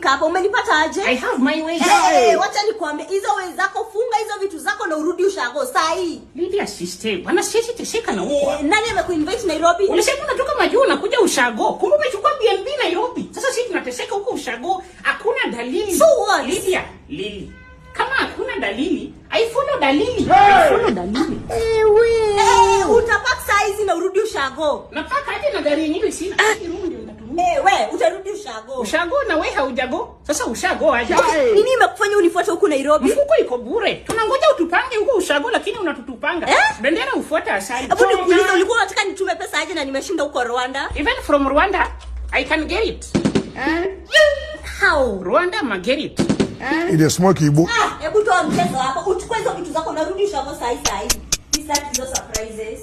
nimefika hapa. Umenipata aje? I have my way. Wacha nikwambie hizo wewe zako, funga hizo vitu zako na urudi ushago saa hii. Lydia sister, bwana sisi tesheka na huko. Nani amekuinvite Nairobi? Unasema unatoka majuu na kuja ushago. Kumbe umechukua BNB Nairobi. Sasa sisi tunateseka huko ushago. Hakuna dalili. So what? Lydia, Lily. Kama hakuna dalili, I follow dalili. I follow dalili. Utapak saa hizi na urudi ushago. Napaka aje na gari yenyewe sina. Wewe utarudi ushago. Ushago na wewe haujago. Sasa ushago aje. Nini imekufanya unifuate huko Nairobi? Mfuko iko bure. Tunangoja utupange huko ushago lakini unatutupanga. Bendera ufuata asali. Hebu nikuulize, ulikuwa unataka nitume pesa aje na nimeshinda huko Rwanda? Even from Rwanda, I can get it. How? Rwanda ma get it. Ile smoke ibu. Hebu toa mchezo hapo. Uchukue hizo vitu zako na rudi ushago saa hii. Nisaki hizo surprises.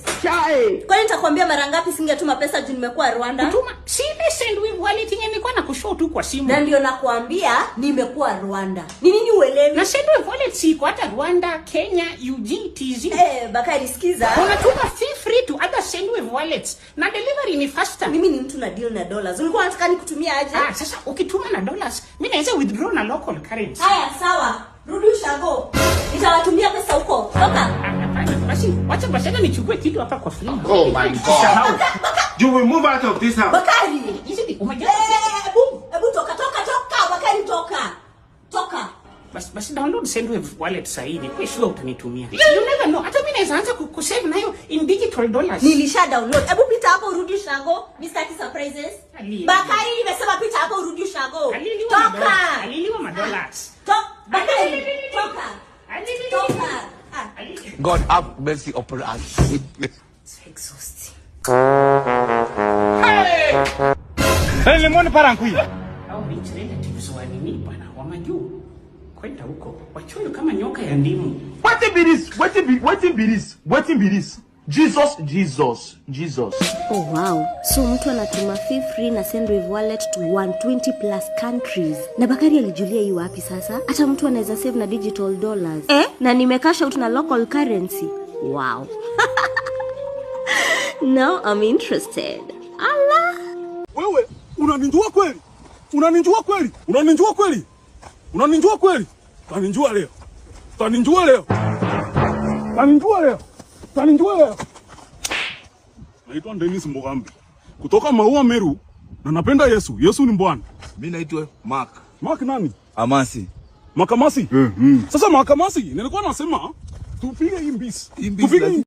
Kwani nitakwambia mara ngapi singetuma pesa juu nimekuwa Rwanda? Tuma. Si send we wallet yenyewe nilikuwa nakushow tu kwa simu. Na ndio nakwambia nimekuwa Rwanda. Ni nini uelewi? Na send we wallet siko hata Rwanda, Kenya, UG, TZ. Bakari sikiza. Unatuma fee free to other send we wallets. Na delivery ni faster. Mimi ni mtu na deal na dollars. Ulikuwa unataka nikutumia aje? Sasa ukituma na dollars, mimi naweza withdraw na local currency. Haya sawa. Rudi ushago. Nitawatumia pesa huko. Toka. Basi, wacha basi nichukue kitu hapa kwa free. Oh my God. You will move out of this house. Bakari. Hebu toka. Bakari toka. Basi download Sendwave wallet sasa hivi. Kwa sure utanitumia. You never know. Hata mimi naweza anza kusave nayo in digital dollars. Nilisha download. Hebu pita hapo urudi ushago. Mr. Surprises. Bakari nimesema pita hapo urudi ushago. Toka. Aliliwa madollars. Bakari toka. God have mercy upon us. It's exhausting. Hey, lemon parankui. Hao rich relatives wa nini bwana wa majuu. Kwenda huko. Wachoyo kama nyoka ya ndimu. What be this? Jesus. Oh wow. So mtu anatuma fee free na Sendwave wallet to 120 plus countries. Na Bakari alijulia yu wapi sasa? Hata mtu anaweza save na digital dollars. Na nimekasha out na local currency. Wow. Now I'm interested. Allah. Wewe unanijua kweli? Unanijua leo. Naitwa Dennis Mugambi kutoka Maua Meru na napenda Yesu. Yesu ni Bwana. Mimi naitwa Mark. Mark nani? Amasi. Makamasi. Sasa Makamasi, nilikuwa nasema tupige hii mbisi.